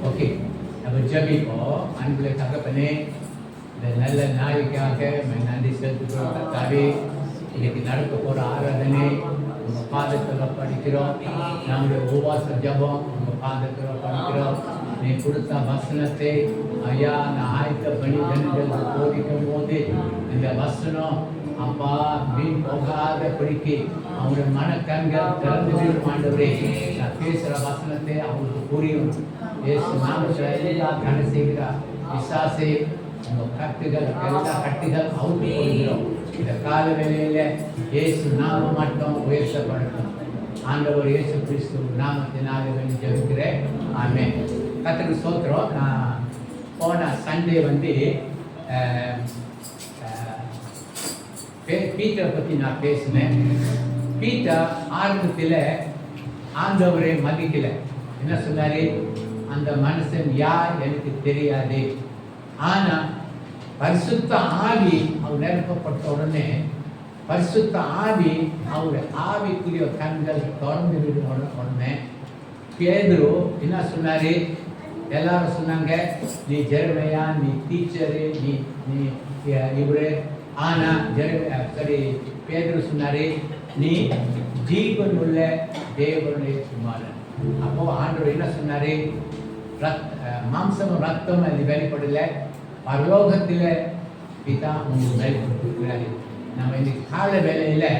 Okay, நம்ம ஜெபிப்போம். அன்புள்ள தகப்பனே, இந்த நல்ல நாளைக்காக நன்றி செலுத்துகிறோம். கர்த்தாவே, இன்னைக்கு நடக்க போகிற ஆராதனை உங்கள் பாதத்தில் படிக்கிறோம். நம்முடைய உபவாச ஜபம் உங்கள் பாதத்தில் படிக்கிறோம். நீ கொடுத்த வசனத்தை ஐயா நான் ஆயத்த பண்ணி ஜனங்களுக்கு போதிக்கும் போது இந்த வசனம் அப்பா வீண் போகாத படிக்கு அவங்களுடைய மனக்கண்கள் திறந்து விடும். ஆண்டவரே, நான் பேசுகிற வசனத்தை அவங்களுக்கு புரியும். இயேசு நாமத்தில் எல்லா தடை செய்கிறார் விசாசை உங்கள் கட்டுகள் எல்லா கட்டுகள் அவுத்து கொள்கிறோம். இந்த கால வேளையில் இயேசு நாமம் மட்டும் உயர்த்தப்படணும். ஆண்டவர் இயேசு கிறிஸ்து நாமத்தினால வேண்டி ஜெபிக்கிறேன். ஆமென். கர்த்தருக்கு ஸ்தோத்திரம். நான் போன சண்டே பீட்டரை பற்றி நான் பேசினேன். பீட்டர் ஆரம்பத்தில் ஆண்டவரை மதிக்கலை. என்ன சொன்னார்? அந்த மனுஷன் யார் எனக்கு தெரியாது. ஆனால் பரிசுத்த ஆவி அவர் நிரப்பப்பட்ட உடனே பரிசுத்த ஆவி அவருடைய ஆவிக்குரிய கண்கள் திறந்து விடும் உடனே பேதுரு என்ன சொன்னார்? எல்லாரும் சொன்னாங்க, நீ ஜெரமையா, நீ டீச்சரு, நீ நீ இவரு. ஆனால் பேதுரு சொன்னார், நீ ஜீவன் உள்ள தேவனுடைய குமாரன். அப்போ ஆண்டவர் என்ன சொன்னார்? மாம்சமும் ரத்தமும் அது வெளிப்படலை, பரலோகத்தில் பிதா உங்களுக்கு வெளிப்படுத்திருக்கிறாரு. நம்ம இன்னைக்கு கால வேலையில்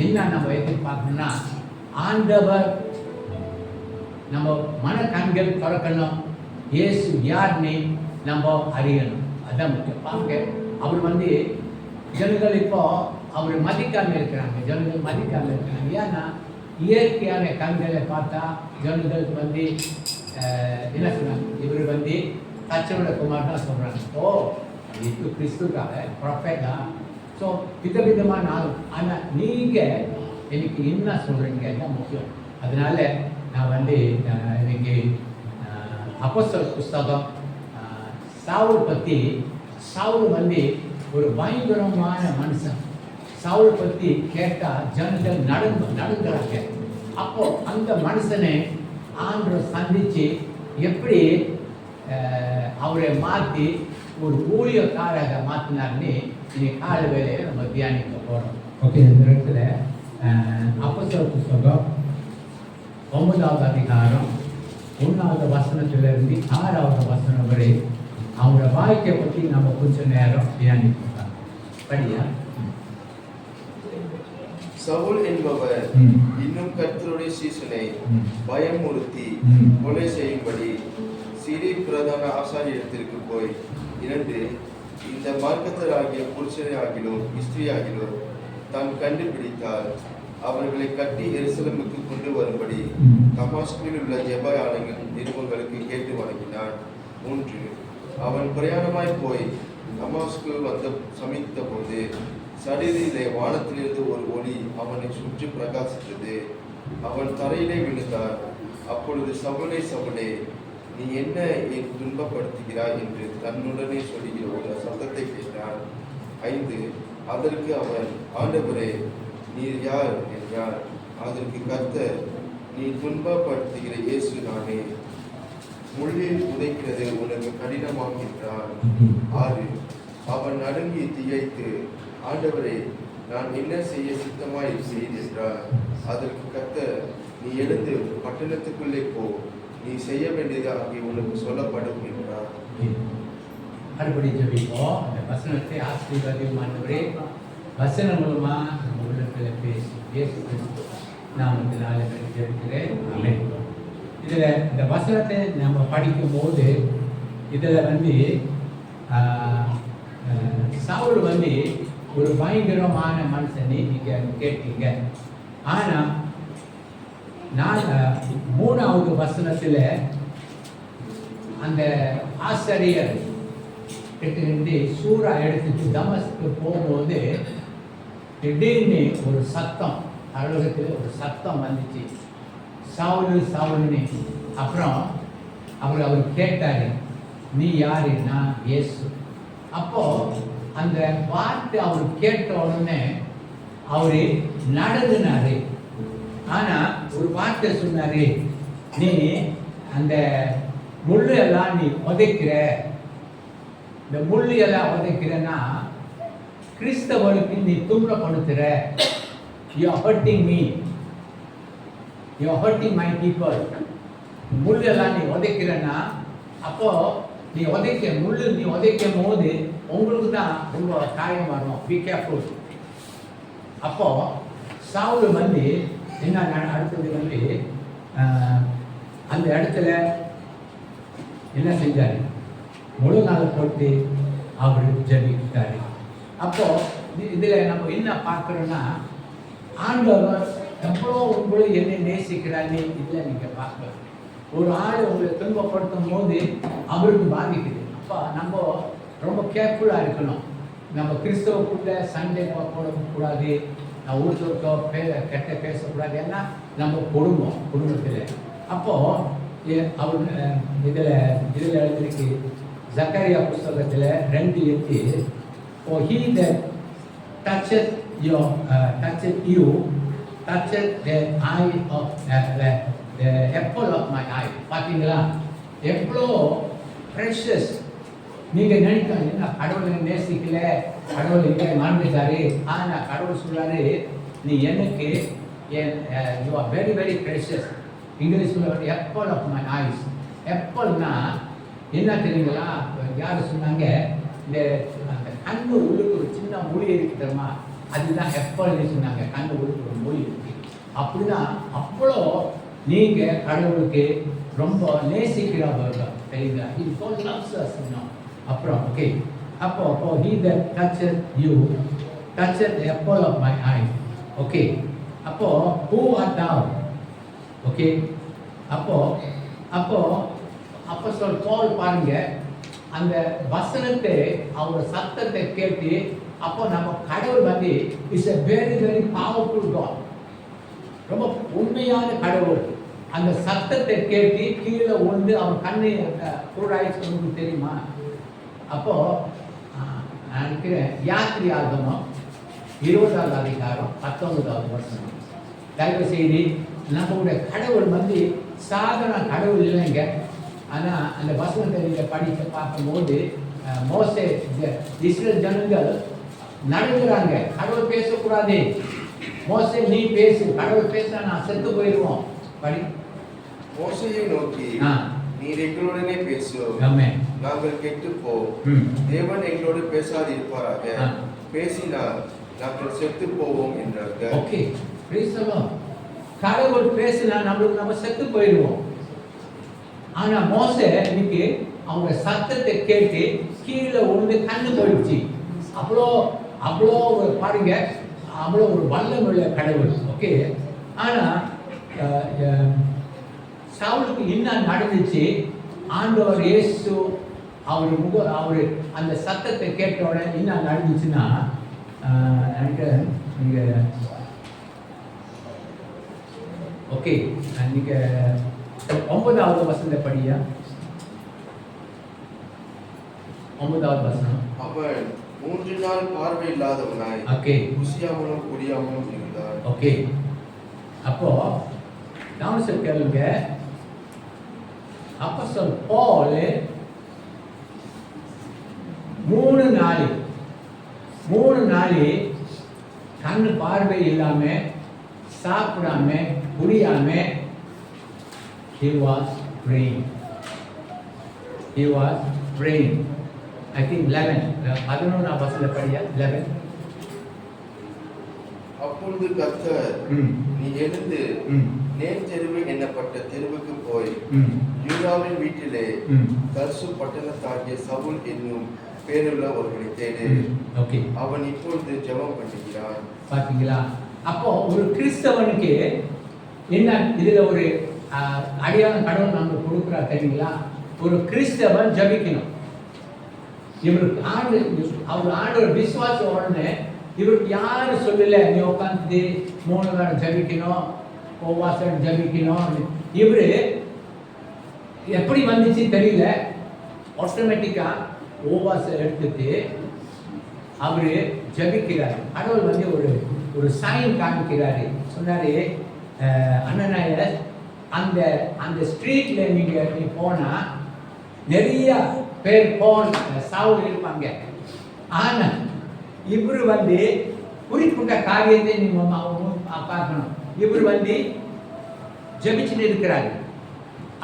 என்ன நம்ம எதிர்பார்க்கணும்னா, ஆண்டவர் நம்ம மனக்கண்கள் திறக்கணும். இயேசு யாருன்னு நம்ம அறியணும். அதான் முக்கியம். பார்க்க அவர் ஜனங்கள் இப்போ அவர் மதிக்காமல் இருக்கிறாங்க. ஜனங்கள் மதிக்காமல் இருக்கிறாங்க. ஏன்னா இயற்கையான கண்களை பார்த்தா ஜனங்களுக்கு என்ன சொல்றாங்க? இவர் கச்சவட குமார் தான் சொல்றாங்க. ஓ, இது கிறிஸ்துக்காக ப்ரொஃபெட்டா. ஸோ விதவிதமான ஆள். ஆனால் நீங்கள் எனக்கு என்ன சொல்கிறீங்க தான் முக்கியம். அதனால நான் இன்னைக்கு அப்போஸ்தலர் புஸ்தகம் சவுல் பற்றி. சவுல் ஒரு பயங்கரமான மனுஷன். சவுல் பற்றி கேட்டால் ஜனங்கள் நடுங்கிறாங்க. அப்போ அந்த மனுஷனை ஆண்டவர் சந்தித்து எப்படி அவரை மாற்றி ஒரு ஊழியக்காராக மாற்றினார்னு இன்னைக்கு கால வேலையை நம்ம தியானிக்க போகிறோம். ஓகே, இந்த இடத்துல அப்போஸ்தலர் புஸ்தகம் 9வது அதிகாரம் 1வது வசனத்திலிருந்து 6வது வசனம் வரை அவங்களோட வாழ்க்கையை பற்றி நம்ம கொஞ்சம் நேரம் தியானிக்கலாம். படியா? சவுல் என்பவர் இன்னும் கர்த்தருடைய சீசனை பயமுறுத்தி கொலை செய்யும்படி சிறி பிரதான ஆசாரியத்திற்கு போய் 2 இந்த மார்க்கத்தராகிய புருஷனை ஆகிலும் ஸ்திரீயாகிலும் தான் கண்டுபிடித்தால் அவர்களை கட்டி எருசலேமுக்கு கொண்டு வரும்படி தமாஸ்குவில் உள்ள ஜெப ஆலயங்கள் நிறுவனங்களுக்கு கேட்டு வழங்கினான். 3 அவன் பிரயாணமாய் போய் தமாஸ்கு சமித்த போது சரீரிலே வானத்திலிருந்து ஒரு ஒளி அவனை சுற்றி பிரகாசித்தது. அவன் தரையிலே விழுந்தார். அப்பொழுது சவுலே, சவுலே, நீ என்ன என் துன்பப்படுத்துகிறாய் என்று தன்னுடனே சொல்லுகிற ஒரு சத்தத்தை கேட்டான். 5 அதற்கு அவன், ஆண்டவரே, நீர் யார் என்றார். அதற்கு கர்த்தர், நீ துன்பப்படுத்துகிற இயேசு நானே. முள்ளில் புதைக்கிறது உனக்கு கடினமாகின்றான். 6 அவன் நடுங்கி திகைத்து, ஆண்டவரே, நான் என்ன செய்ய சித்தமாய் இருக்கிறேன் என்றார். அதற்கு கர்த்தர், நீ எழுந்து பட்டணத்துக்குள்ளே போ, நீ செய்ய வேண்டியது ஆகிய உனக்கு சொல்லப்படும் என்றார். மறுபடி ஜெபிப்போம். அந்த வசனத்தை ஆசீர்வாதமானவரே, வசனம் மூலமா நம்ம உள்ளத்தில் பேசி இயேசு கிறிஸ்து நாமத்தினால ஜெபிக்கிறேன். ஆமென். இதில் இந்த வசனத்தை நம்ம படிக்கும்போது இதில் சவுல் ஒரு பயங்கரமான மனுஷனை நீங்கள் கேட்டீங்க. ஆனால் நான் 3வது வசனத்தில் அந்த ஆசிரியர் கிட்ட சூறா எடுத்துட்டு தமஸ்க்கு போகும்போது திடீர்னு ஒரு சத்தம், அலுவலகத்தில் ஒரு சத்தம் வந்துச்சு, சவுலு சவுலுன்னு. அப்புறம் அவர் கேட்டார், நீ யாரு? நான் இயேசு. அப்போ அந்த வார்த்தை அவர் கேட்ட உடனே அவரு நடந்துனாரு. ஆனா ஒரு வார்த்தை சொன்னாரு, நீ அந்த முள்ளு எல்லாம் நீ உதைக்கிற, இந்த முள்ளு எல்லாம் உதைக்கிறன்னா கிறிஸ்தவனுக்கு நீ துன்பப்படுத்துற. You are hurting me. You are hurting my people. முள்ளு எல்லாம் நீ உதைக்கிறன்னா, அப்போ நீ உதைக்கும் போது உங்களுக்கு தான் ரொம்ப காயம் வரும். Be careful. அப்போ சவுல் வந்து என்ன அடுத்தது வந்து அந்த இடத்துல என்ன செஞ்சாரு, முழு நாள் போட்டு அவர் ஜெபித்தாரு. அப்போ இதுல நம்ம என்ன பார்க்கிறோம்னா, ஆண்டவர் எவ்வளோ உங்களை என்னை நேசிக்கிறாரு இதில் நீங்க பார்க்கலாம். ஒரு ஆள் உங்களை துன்பப்படுத்தும் போது அவருக்கு பாதிக்குது. அப்போ நம்ம ரொம்ப கேர்ஃபுல்லாக இருக்கணும். நம்ம கிறிஸ்தவக்குள்ள சண்டை போடக்கூடாது, ஒருத்தருக்கோ கெட்ட பேசக்கூடாது. ஏன்னா நம்ம குடும்பத்தில். அப்போது அவர் இதில் எழுதிருக்கு ஜக்கரியா புஸ்தகத்தில் 2:8, "For he that toucheth you toucheth the eye of the apple of my eye." பார்த்தீங்களா எவ்வளோ ப்ரெஷஸ். நீங்கள் நினைக்கலாம், என்ன கடவுளை நேசிக்கல, கடவுள் இங்கே மறந்துட்டாரு. ஆனால் கடவுள் சொல்கிறாரு, நீ எனக்கு you are very very precious. இங்கிலீஷில் apple of my eyes. எப்பல்னா என்ன தெரியுங்களா? யார் சொன்னாங்க, இந்த அந்த கண்ணு உள்ளுக்கு ஒரு சின்ன மொழி இருக்கு தெரியுமா, அதுதான் எப்பல்னு சொன்னாங்க. கண்ணு உள்ளுக்கு ஒரு மொழி இருக்கு. அப்படிதான் அவ்வளோ நீங்கள் கடவுளுக்கு ரொம்ப நேசிக்கிறவர்கள் தெரியுங்களா? He so loves us, you know. அப்புறம் ஓகே, அப்போ he that touches you touches the apple of my eye. Okay, அப்போ who art thou? ஓகே, அப்போ சொல் பால் பாருங்க, அந்த வசனத்தை அவர் சத்தத்தை கேட்டு, அப்போ நம்ம கடவுள் வந்து is a very very powerful God. ரொம்ப உண்மையான கடவுள். அந்த சத்தத்தை கேட்டு கீழே விழுந்து அவன் கண்ணை கூடாயிச்சு, உங்களுக்கு தெரியுமா? அப்போ நான் நினைக்கிறேன் யாத்திரையாகமம் 20வது அதிகாரம் 19வது வசனம். தயவு செய்து நம்மளுடைய கடவுள் வந்து சாதாரண கடவுள் இல்லைங்க. ஆனால் அந்த வசனத்தை நீங்கள் படித்து பார்க்கும்போது மோசே இஸ்ரேல் ஜனங்கள் நடந்துறாங்க, கடவுள் பேசக்கூடாது, மோசே நீ பேசு, கடவுள் பேச நான் செத்து போயிடுவோம். படி. மோசேயை நோக்கி, நீர் எங்களுடனே பேசு, நாங்கள் கெட்டு போ, தேவன் எங்களோடு பேசாது இருப்பாராக, பேசினால் நாங்கள் செத்து போவோம் என்றார்கள். ஓகே, கடவுள் பேசினா நம்ம செத்து போயிடுவோம். ஆனா மோசே இன்னைக்கு அவங்க சத்தத்தை கேட்டு கீழே விழுந்து கண்ணு போயிடுச்சு. அவ்வளோ ஒரு பாருங்க, அவ்வளோ ஒரு வல்லம் உள்ள கடவுள். ஓகே, ஆனா சவுலுக்கு என்ன நடந்துச்சு? ஆண்டவர் இயேசு அவர் அந்த சத்தத்தை கேட்டோட என்ன நடந்துச்சுன்னா, நினைக்கிறேன் நீங்க ஓகே, நீங்க 9வது வசனத்தை படியா. 9வது வசனம். அவன் 3 நாள் பார்வை இல்லாதவனாய், ஓகே, ருசியாமலும் குடியாமலும் இருந்தான். ஓகே, அப்போ கவனிச்சு கேளுங்க. அப்போஸ்தலன் பவுல் 3 நாள் கண்ணு பார்வை இல்லாம, சாப்பிடாம, குடியாம he was praying. I think 11வது வசனத்தை படியா. 11. அப்பொழுது கர்த்தர், நீ எழுந்து நேர் தெருவு என்னப்பட்ட தெருவுக்கு போய் யூதாவின் வீட்டிலே தர்சு பட்டணத்தாகிய சவுல் என்னும் பேருள்ள ஒருவனை தேடு, அவன் இப்பொழுது ஜெபம் பண்ணுகிறான். பாத்தீங்களா? அப்போ ஒரு கிறிஸ்தவனுக்கு என்ன இதுல ஒரு அடியாளம் கடவுள் நமக்கு கொடுக்குறார் தெரியுங்களா? ஒரு கிறிஸ்தவன் ஜபிக்கணும். இவருக்கு ஆண்டவர் விசுவாசம் உடனே இவருக்கு யாரும் சொல்லல, நீ உட்காந்து 3 நாள் ஜபிக்கணும், உபவாசம் ஜபிக்கணும். இவரு எப்படி வந்துச்சு தெரியல, ஆட்டோமேட்டிக்கா உபவாசம் எடுத்துட்டு அவரு ஜபிக்கிறார். கடவுள் வந்து ஒரு சைன் காமிக்கிறாரு. சொன்னாரு, அனனியாஸ் அந்த அந்த ஸ்ட்ரீட்ல நீ போனா நிறைய பேர் சவுல் இருப்பாங்க. ஆனா இவரு வந்து குறிப்பிட்ட காரியத்தை நீங்க பார்க்கணும். இவர் வந்து ஜெபிச்சுட்டு இருக்கிறாரு.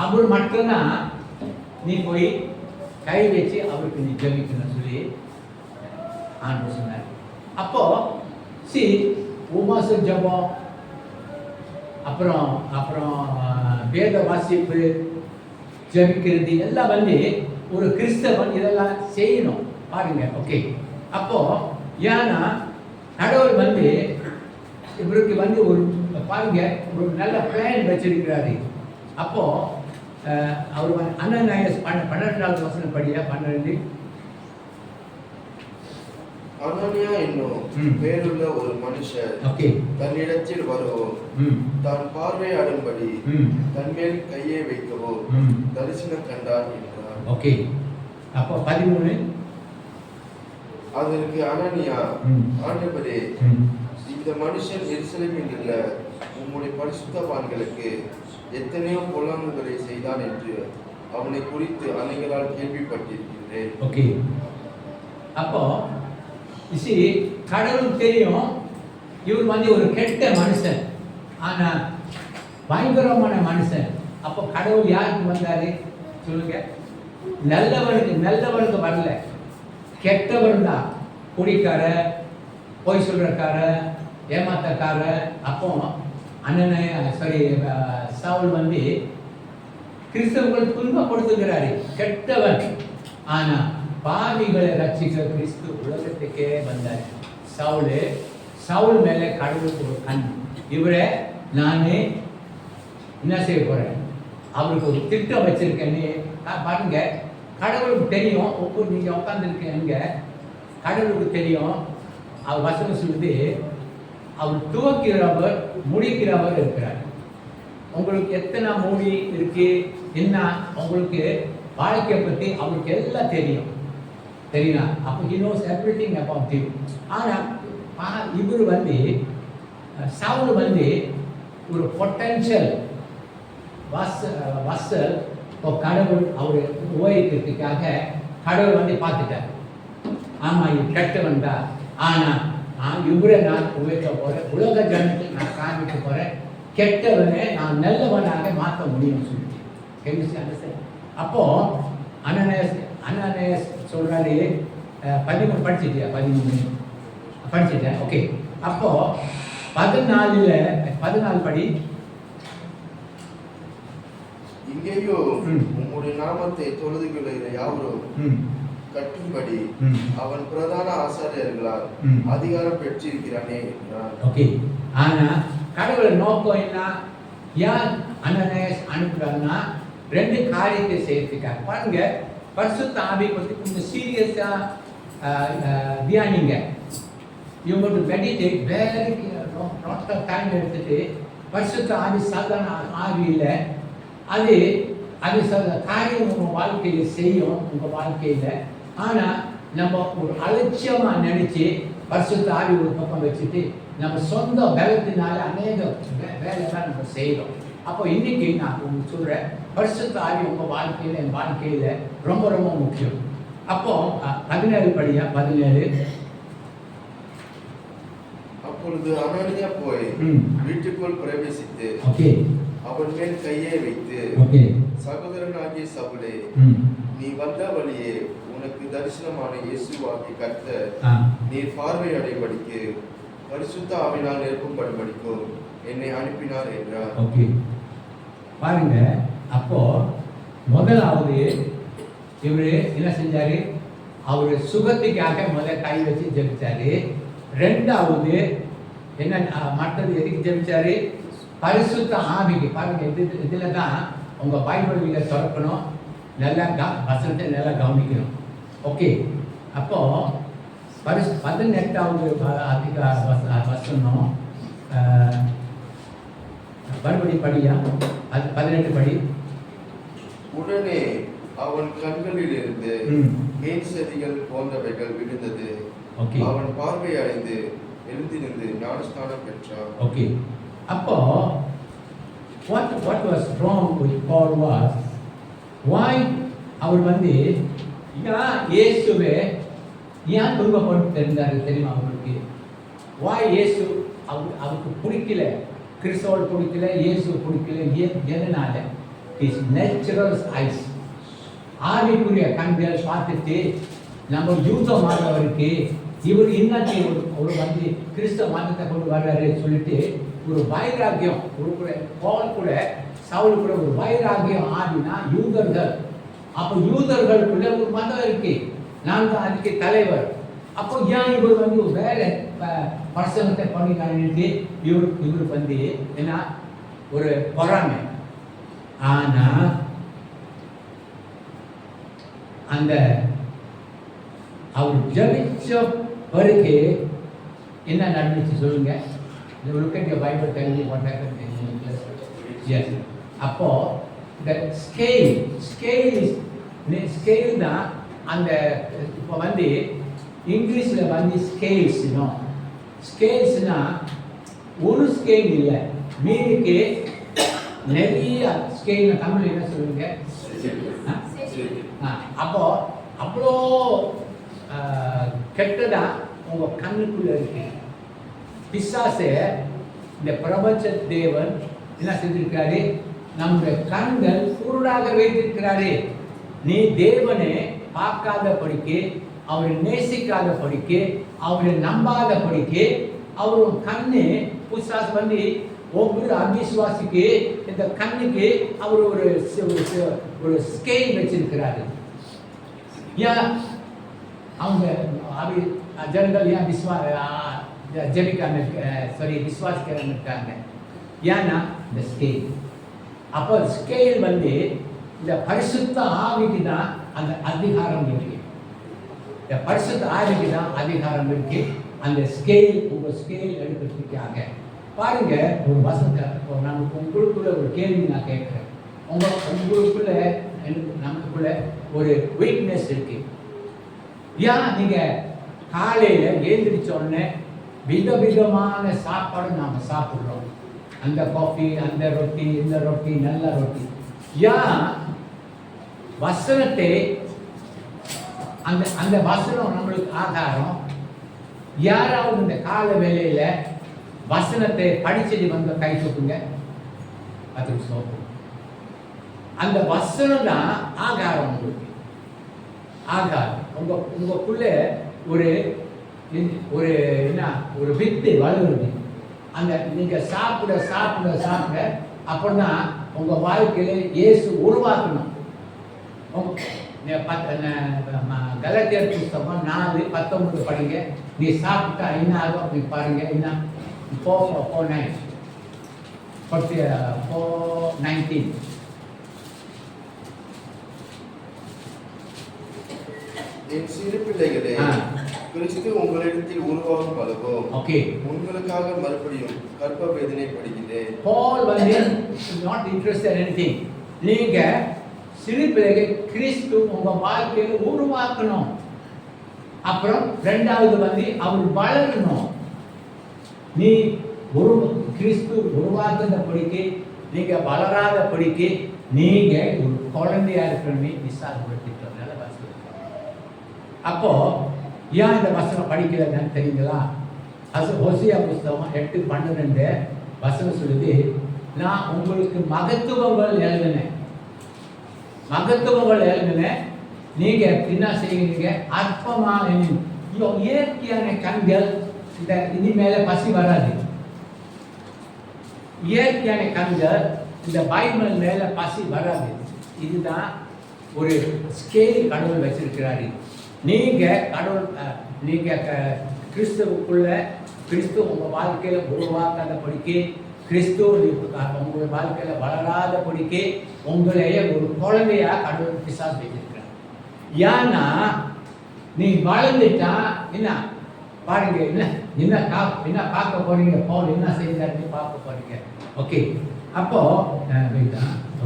அவர் மட்டும்தான் நீ போய் கை வச்சு அவருக்கு நீ ஜெபிக்கணும் சொல்லி ஆண்டு சொன்னார். அப்போ உபாச ஜபம், அப்புறம் அப்புறம் வேத வாசிப்பு, ஜெபிக்கிறது எல்லாம் வந்து ஒரு கிறிஸ்தவன் இதெல்லாம் செய்யணும் பாருங்க. ஓகே, அப்போ ஏன்னா கடவுள் வந்து இவருக்கு வந்து ஒரு பாருங்க ஒரு நல்ல பிளான் வச்சிருக்கிறாரு. அப்போ அவர் அனனியாஸ் 12வது வசனம் படியா 12. அனனியா என்னும் பேருள்ள ஒரு மனுஷர் தன்னிடத்தில் வரவோ தான் பார்வையாடும்படி தன் மேல் கையை வைக்கவோ தரிசனம் கண்டார் என்றார். ஓகே, அப்போ 13. அதற்கு அனனியா, ஆண்டவரே, இந்த மனுஷன் எருசலேமில் உள்ள உம்முடைய பரிசுத்தவான்களுக்கு எத்தனையோ பொல்லாங்குகளை செய்தான் என்று அவனை குறித்து அனைவரால் கேள்விப்பட்டிருக்கிறேன். ஓகே, அப்போ கடவுள் தெரியும் இவர் வந்து ஒரு கெட்ட மனுஷன், ஆனா பயங்கரமான மனுஷன். அப்போ கடவுள் யாருக்கு வந்தாரு சொல்லுங்க? நல்லவனுக்கு வரல, கெட்டவன் தான். குடிக்கார, பொய் சொல்றக்கார, ஏமாத்தக்கார. அப்போ சவுல் வந்து கிறிஸ்தவர்கள் துன்பப்படுத்துகிறாரு, கெட்டவன். ஆனா பாவிகளை ரட்சிக்க கிறிஸ்து உலகத்துக்கே வந்தார். சவுல் மேலே கடவுளுக்கு ஒரு கண். இவரை நானே என்ன செய்ய போறேன், அவருக்கு ஒரு திட்டம் வச்சிருக்கேன்னு பாருங்க. கடவுளுக்கு தெரியும். ஒவ்வொரு நீங்க உட்காந்துருக்கீங்க, கடவுளுக்கு தெரியும். அவர் வசனம் சொல்லுது, அவர் துவக்கிறவர் முடிக்கிறவர் இருக்கிறார். உங்களுக்கு எத்தனை மூடி இருக்கு, என்ன உங்களுக்கு வாழ்க்கையை பற்றி அவருக்கு எல்லாம் தெரியும், தெரியுமா? அப்போ he knows everything about you. ஆனால் இவர் வந்து சவுல் வந்து ஒரு பொட்டன்ஷியல் வசல் கடவுள் அவர் உபயோகிக்கிறதுக்காக கடவுள் வந்து பார்த்துட்டார். ஆமாம், இது கெட்டவன் தான், ஆனால் இவரை நான் உபயோகிக்க போகிறேன், உலக ஜனத்துக்கு நான் காமிக்க போகிறேன், கெட்டவனை நான் நல்லவனாக மாற்ற முடியும்னு சொல்லிட்டு. அப்போ அனனியாஸ் சொல்றாரு, 13 படிச்சிட்டியா? 13 படிச்சிட்டேன். ஓகே, அப்போ 14 படி. இங்கேயோ உம்முடைய நாமத்தை தொழுது கொள்கிற யாவரும் கட்டும்படி அவன் பிரதான ஆசாரியர்களால் அதிகாரம் பெற்றிருக்கிறானே என்றார். ஓகே, ஆனா கடவுள் நோக்கம் என்ன? யார் அனனியாஸ் அனுப்புறாருன்னா 2 காரியத்தை செய்யறதுக்காக. பாருங்க, பரிசுத்த ஆவி பற்றி கொஞ்சம் சீரியஸா தியானிங்க. இவங்க meditate very lot of time எடுத்துட்டு பரிசுத்த ஆவி சாதாரண ஆவியில அது காரியம் உங்க வாழ்க்கையில செய்யும், உங்க வாழ்க்கையில. ஆனா நம்ம ஒரு அலட்சியமா நினைச்சு பரிசுத்த ஆவி ஒரு பக்கம் வச்சுட்டு நம்ம சொந்த பலத்தினால அநேக வேலையெல்லாம் நம்ம செய்யறோம். அப்போ இன்னைக்கு நான் உங்களுக்கு சொல்றேன், பரிசுத்த ஆவி உங்க வாழ்க்கையில, என் வாழ்க்கையில ரொம்ப ரொம்ப முக்கியம். அப்போ 17 படியா 17. அப்பொழுது அனனியா போய் வீட்டுக்குள் பிரவேசித்து அவன் மேல் கையை வைத்து, சகோதரனாகிய சவுலே, நீ வந்த வழியே உனக்கு தரிசனமான இயேசுவாகிய கர்த்தர் நீர் பார்வை அடைபடிக்கு பரிசுத்த ஆவினால் நிரப்பப்படும்படிக்கும் என்னை அனுப்பினார் என்றார். ஓகே, பாருங்க. அப்போ முதலாவது இவரு என்ன செஞ்சாரு? அவரு சுகத்துக்காக முதல்ல கை வச்சு ஜெபிச்சாரு. 2வது என்ன, மற்றது எதுக்கு ஜெபிச்சாரு? பரிசுத்த ஆவிக்கு. பாருங்க, இதுல தான் உங்க பைபிள் நீங்க திறக்கணும், நல்லா வசனத்தை நல்லா கவனிக்கணும். ஓகே, அப்போ 18வது வசனம் மறுபடி படியா? 18 படி. உடனே அவன் கண்களில் இருந்து மேல் சதிகள் போன்றவைகள் விழுந்தது. அவன் பார்வை அடைந்து எழுந்திருந்து ஞானஸ்தானம் பெற்றான். ஓகே, அப்போ what was wrong with Paul was, why அவர் வந்து ஏன் இயேசுவே ஏன் துன்பப்பட்டு இருந்தாரு தெரியுமா அவருக்கு? why இயேசு அவருக்கு பிடிக்கல, கிறிஸ்தவ பிடிக்கல, இயேசு பிடிக்கல, எதனால? his natural eyes, ஆவிக்குரிய கண்கள் பார்த்துட்டு நம்ம யூத மாணவருக்கு இவர் இன்னைக்கு ஒரு வந்து கிறிஸ்தவ மதத்தை கொண்டு வர்றாரு சொல்லிட்டு ஒரு வைராக்கியம், ஒரு பால் கூட சவுல் கூட ஒரு வைராக்கியம் ஆடினா யூதர்கள். அப்போ யூதர்களுக்குள்ள ஒரு மதம் இருக்கு, நான் தான் அதுக்கு தலைவர். அப்போ ஏன் இவர் வந்து வேற பிரசங்கத்தை பண்ணிட்டு இவர் வந்து என்ன ஒரு பொறாமை. ஆனா அந்த அவர் ஜபிச்ச பிறகு என்ன நடந்துச்சு சொல்லுங்க. look at your Bible, tell me what happened in English. Yes. அப்போ the scale தான் அந்த இப்போ வந்து இங்கிலீஷ்ல வந்து ஸ்கேல்ஸ்னா ஒரு ஸ்கேல் இல்லை, மீனுக்கு நிறைய ஸ்கேல். தமிழ் என்ன சொல்லுங்க? அப்போ அவ்வளோ கெட்டதா உங்க கண்ணுக்குள்ள இருக்கு. பிசாசு இந்த பிரபஞ்ச தேவன் என்ன செஞ்சிருக்காரு? நம்முடைய கண்கள் குருடாக வைத்திருக்கிறாரு. நீ தேவனை பார்க்காத படிக்கு, அவரை நேசிக்காத படிக்கு, அவரை நம்பாத படிக்கு, அவர் கண்ணு பிசாசு வந்து ஒவ்வொரு அவிசுவாசிக்கு இந்த கண்ணுக்கு அவர் ஒரு ஸ்கேல் வச்சிருக்கிறாரு. ஏன் அவங்க ஜனங்கள் ஏன் விசுவாசிக்கிறாங்க இருக்காங்க? ஏன்னா இந்த ஸ்கேல். அப்போ ஸ்கேல் வந்து இந்த பரிசுத்த ஆவிக்கு தான் அந்த அதிகாரம் இருக்கு. இந்த பரிசுத்த ஆவிக்கு தான் அதிகாரம் இருக்கு. அந்த ஸ்கேல் உங்கள் ஸ்கேல் எடுக்கிறதுக்காக பாருங்க. ஒரு வசனத்தை நான் உங்களுக்குள்ள ஒரு கேள்வி நான் கேட்குறேன். உங்களுக்குள்ள நமக்குள்ள ஒரு வீக்னஸ் இருக்கு. ஏன் நீங்க காலையில எழுந்திரிச்ச உடனே விதவிதமான சாப்பாடு நாம சாப்பிடுறோம்? அந்த காஃபி, அந்த ரொட்டி, இந்த ரொட்டி, நல்ல ரொட்டி. ஏன் வசனத்தை அந்த வசனம் நம்மளுக்கு ஆதாரம். யாராவது இந்த கால வேலையில வசனத்தை படிச்சது வந்து கை தூக்குங்க. அதுக்கு சோப்பு. அந்த வசனம் தான் ஆகாரம் உங்களுக்கு. ஆகாரம் உங்களுக்குள்ள ஒரு என்ன ஒரு வித்து வளருது. அந்த நீங்க சாப்பிட சாப்பிட சாப்பிட அப்படின்னா உங்க வாழ்க்கையில இயேசு உருவாக்கணும். கலாத்தியர் புஸ்தகம் 4:19 படிங்க. நீ சாப்பிட்டா என்ன ஆகும் அப்படி பாருங்க. என்ன 4:19 என் சிறு பிள்ளைகளே, கிறிஸ்து உங்களிடத்தில் உருவாகும் பழகும். உங்களுக்காக மறுபடியும் கற்ப வேதனை படுகிறேன். Paul was not interested in anything. நீங்க சிறு பிள்ளைகள் கிறிஸ்து உங்க வாழ்க்கையில உருவாக்கணும். அப்புறம் ரெண்டாவது வந்து அவர் வளரணும். நீ கிறிஸ்து உருவாக்குற படிக்கு, நீங்க வளராத படிக்கு, நீங்க ஒரு குழந்தையா இருக்கணுமே விசாரப்படுத்திட்டு. அப்போ ஏன் இந்த வசனம் படிக்கலன்னு தெரியுங்களா? அது ஹோசியா புஸ்தகம் 8:12 வசனம் சொல்லுது, நான் உங்களுக்கு மகத்துவங்கள் எழுதினேன். நீங்க என்ன செய்வீங்க? அற்பமா இயற்கையான கண்கள் இந்த இனிமேல பசி வராது. இயற்கையான கண்கள் இந்த பைபிள் மேல பசி வராது. இதுதான் ஒரு ஸ்கேல் கடவுள் வச்சிருக்கிறாரு. நீங்க கிறிஸ்துவுக்குள்ள கிறிஸ்து உங்க வாழ்க்கையில உருவாக்காத படிக்க, கிறிஸ்து உங்க வாழ்க்கையில வளராத படிக்க உங்களைய ஒரு குழந்தையா கடவுள் பிசாசு வச்சிருக்கிறார். ஏன்னா நீ வளர்ந்துட்டா என்ன பாருங்க, என்ன பார்க்க போறீங்க? பவுல் என்ன செய்தாருன்னு பார்க்க போறீங்க. ஓகே, அப்போ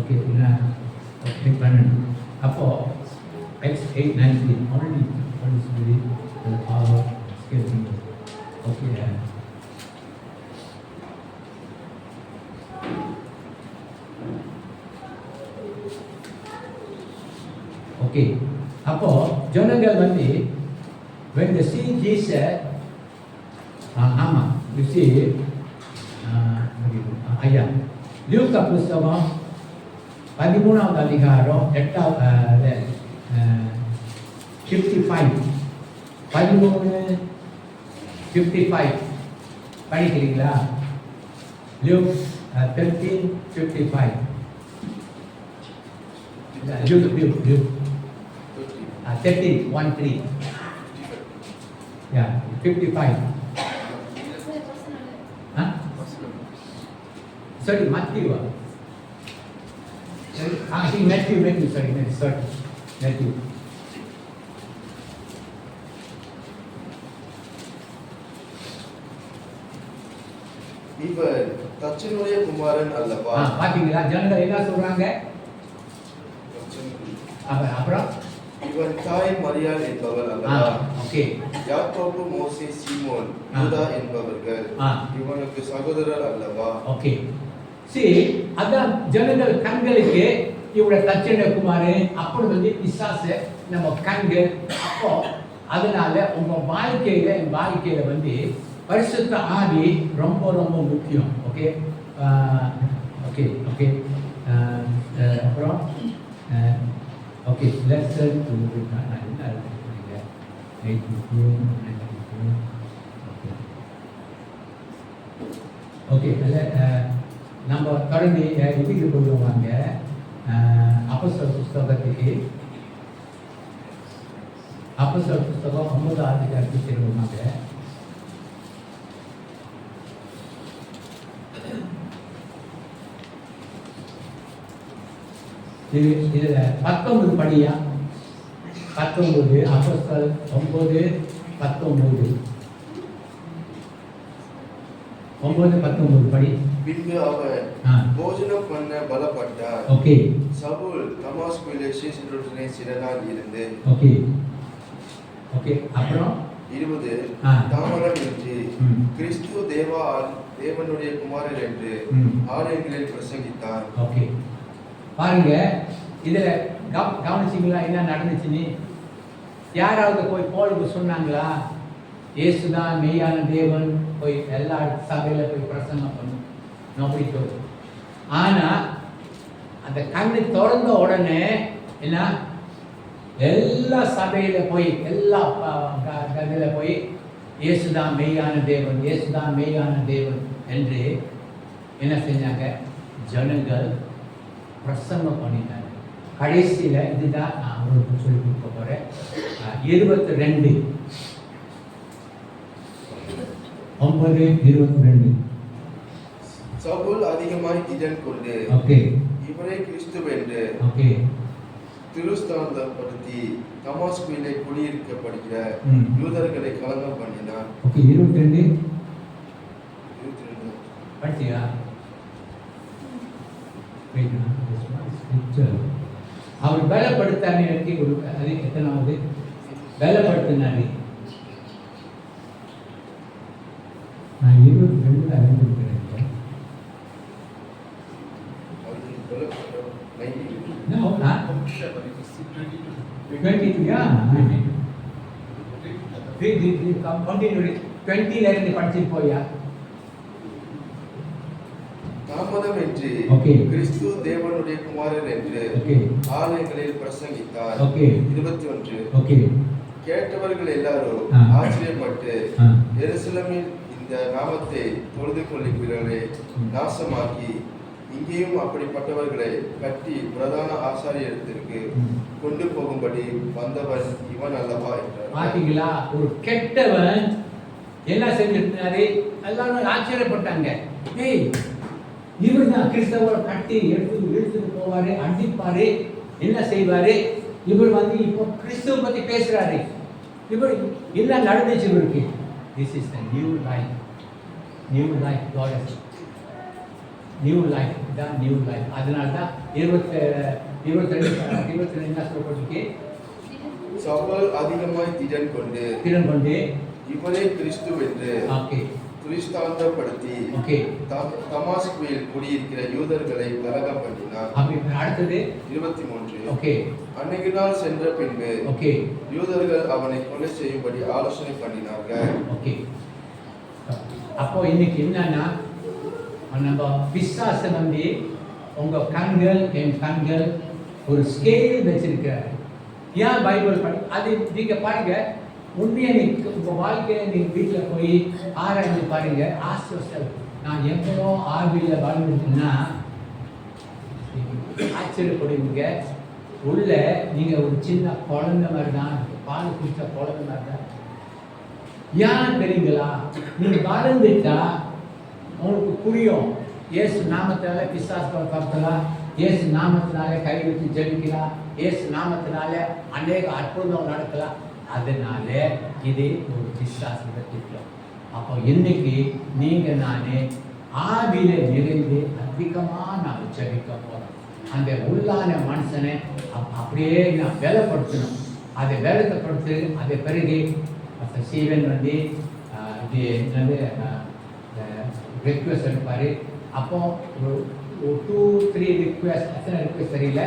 ஓகே பண்ணணும். அப்போ Acts 8:19 only Holy Spirit the power escaping. Okay. Okay. அப்போ ஜனங்கள் வந்து when they see Jesus, ஆமா you see ஐயா லூக்கா புஸ்தகம் 13வது அதிகாரம் 8வது 55 13:55 படிக்கிறீங்களா? Luke 13:55. Luke 13:13. Yeah, 55. Huh? Sorry, Matthew. Matthew, sorry, Matthew. இவர் தச்சனுடைய குமாரன் அல்லவா? பாத்தீங்களா ஜனங்கள் என்ன சொல்றாங்க? அப்புறம் இவன் தாய் மரியாள் என்பவர் அல்லவா? ஓகே. யாக்கோபு, மோசே, சீமோன், யூதா என்பவர்கள் இவனுக்கு சகோதரர் அல்லவா? ஓகே. அதான் ஜனங்கள் கண்களுக்கு இவருடைய தச்சனுடைய குமாரன் அப்படி வந்து பிசாசு நம்ம கண்கள். அப்போ அதனால உங்க வாழ்க்கையில என் வாழ்க்கையில வந்து பரிசுத்த ஆவி ரொம்ப ரொம்ப முக்கியம். Okay okay okay. அப்புறம் ஓகே லெட்ஸ் ஓகே நம்ம தொடர்ந்து இதுக்கு கொள்ளுவாங்க. அப்போஸ்தலர் புஸ்தகத்துக்கு அப்போஸ்தலர் புஸ்தகம் 9வது அதிகாரத்துக்கு திரும்புவாங்க. இதுல 19 படியா? 19 அப்போஸ்தலர் 9:19 9:19 படி. பின்பு அவர் போஜனம் பண்ண பலப்பட்டார். ஓகே. சவுல் தமாஸ்குவிலே சீஷருடனே சில நாள் இருந்து. Okay okay. அப்புறம் 20 தாமரம் என்று கிறிஸ்து தேவனுடைய குமாரர் என்று ஆலயங்களில் பிரசங்கித்தார். ஓகே. பாருங்க இதுல கவனிச்சிங்களா என்ன நடந்துச்சுன்னு? யாராவது போய் போலுக்கு சொன்னாங்களா இயேசுதான் மெய்யான தேவன்? போய் எல்லா சபையில போய் பிரசங்கம் பண்ணும் நோபடி சொல்லு. ஆனா அந்த கண்ணு திறந்த உடனே என்ன எல்லா சபையில போய் எல்லா கதையில போய் இயேசுதான் மெய்யான தேவன், இயேசுதான் மெய்யான தேவன் என்று என்ன செஞ்சாங்க? ஜனங்கள் பிரசங்கம் பண்ணிட்டாங்க. கடைசியில இதுதான் நான் உங்களுக்கு சொல்லி கொடுக்க போறேன். 22:9-22 சவுல் அதிகமாய் திடன் கொண்டு ஓகே இவரே கிறிஸ்துவென்று ஓகே திருஸ்தானப்படுத்தி தமாஸ்குவிலே குடியிருக்கப்படுகிற யூதர்களை கலங்கம் பண்ணினார். ஓகே 22 படிச்சியா? அவர் பலப்படுத்தாரு. அது எத்தனாவது? பலப்படுத்தினாரு. நான் 22 அறிந்திருக்கிறேன். No, 22 yeah. 20ல இருந்து படிச்சிட்டு போயா? தாமதம் என்று கிறிஸ்து தேவனுடைய குமாரர் என்று ஆலயங்களில் பிரசங்கித்தார். 21 கேட்டவர்கள் எல்லாரும் ஆச்சரியப்பட்டு எருசலேமில் இந்த நாமத்தை தொழுது கொள்ளுகிறவர்களை நாசமாக்கி இங்கேயும் அப்படிப்பட்டவர்களை கட்டி பிரதான ஆசாரியத்திற்கு கொண்டு போகும்படி வந்தவன் இவன் அல்லவா என்றார். பாத்தீங்களா? ஒரு கெட்டவன் என்ன செஞ்சிருந்தாரு? எல்லாரும் ஆச்சரியப்பட்டாங்க. ஏய் இவர் தான் கிறிஸ்தவரை கட்டி எடுத்துட்டு போவாரு, அடிப்பாரு, என்ன செய்வாரு? இவர் வந்து இப்போ கிறிஸ்துவ பத்தி பேசுறாரு. இவர் என்ன நடந்துச்சு இவருக்கு? This is the new life. New life God has new life தான் நியூ லைஃப். அதனால தான் 22 என்ன சொல்லப்பட்டிருக்கு? சவுல் அதிகமாய் திடன் கொண்டு இவரே கிறிஸ்து என்று துரிஸ்தாந்தப்படுத்தி ஓகே தமாஸ்குவில் குடியிருக்கிற யூதர்களை கலகம் பண்ணினார். அப்படி அடுத்தது 23. ஓகே அன்னைக்கு நாள் சென்ற பின்பு ஓகே யூதர்கள் அவனை கொலை செய்யும்படி ஆலோசனை பண்ணினார்கள். ஓகே அப்போ இன்னைக்கு என்னன்னா நம்ம விசுவாசம் வந்து உங்க கண்கள் என் கண்கள் ஒரு ஸ்கேல் வச்சிருக்கிறாரு. ஏன் பைபிள் படி அது நீங்க பாருங்க, உண்மையை நீங்க உங்க வாழ்க்கையை நீங்க வீட்டில் போய் ஆராய்ந்து பாருங்க. ஆசிரியர் நான் எவ்வளோ ஆர்வியில் வாழ்ந்துட்டுன்னா ஆச்சரியப்படுவீங்க. உள்ள நீங்க ஒரு சின்ன குழந்தை மாதிரி தான், பால் குடிச்ச குழந்தை மாதிரி தான். ஏன் தெரியுங்களா? நீங்க வளர்ந்துட்டா உங்களுக்கு புரியும். இயேசு நாமத்தினால பிசாசுகளை பார்க்கலாம், இயேசு நாமத்தினால கை வச்சு ஜெபிக்கலாம், இயேசு நாமத்தினால அநேக அற்புதம் நடக்கலாம். அதனால இது ஒரு பிசாசுகளை திட்டம். அப்போ இன்னைக்கு நீங்க நானே ஆவியில நிறைந்து அதிகமாக நான் ஜெபிக்க போறோம். அந்த உள்ளான மனுஷனை அப்படியே நான் வேலைப்படுத்தணும். அதை வேலைப்படுத்து அதை பிறகு சீவன் வந்து இது என்னது ரிக்வெஸ்ட் எடுப்பார். அப்போ ஒரு 2-3 ரிக்வெஸ்ட், எத்தனை ரிக்வெஸ்ட் தெரியல,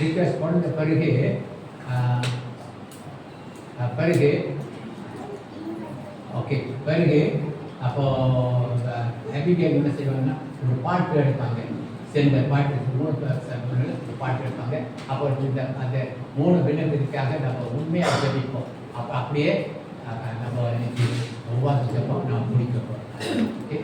ரிக்வெஸ்ட் பண்ண பிறகு ஓகே பிறகு அப்போ ஹெபிகேல் என்ன செய்வாங்கன்னா ஒரு பாட்டு எடுப்பாங்க. சேர்ந்த பாட்டு 3 பாட்டு எடுப்பாங்க. அப்போ இந்த அந்த 3 விண்ணப்பத்துக்காக நம்ம உண்மையாக ஜெபிப்போம். அப்போ அப்படியே நம்ம இன்னைக்கு ஒவ்வொரு ஜெபம் நான் முடிக்க போகிறோம். ஓகே.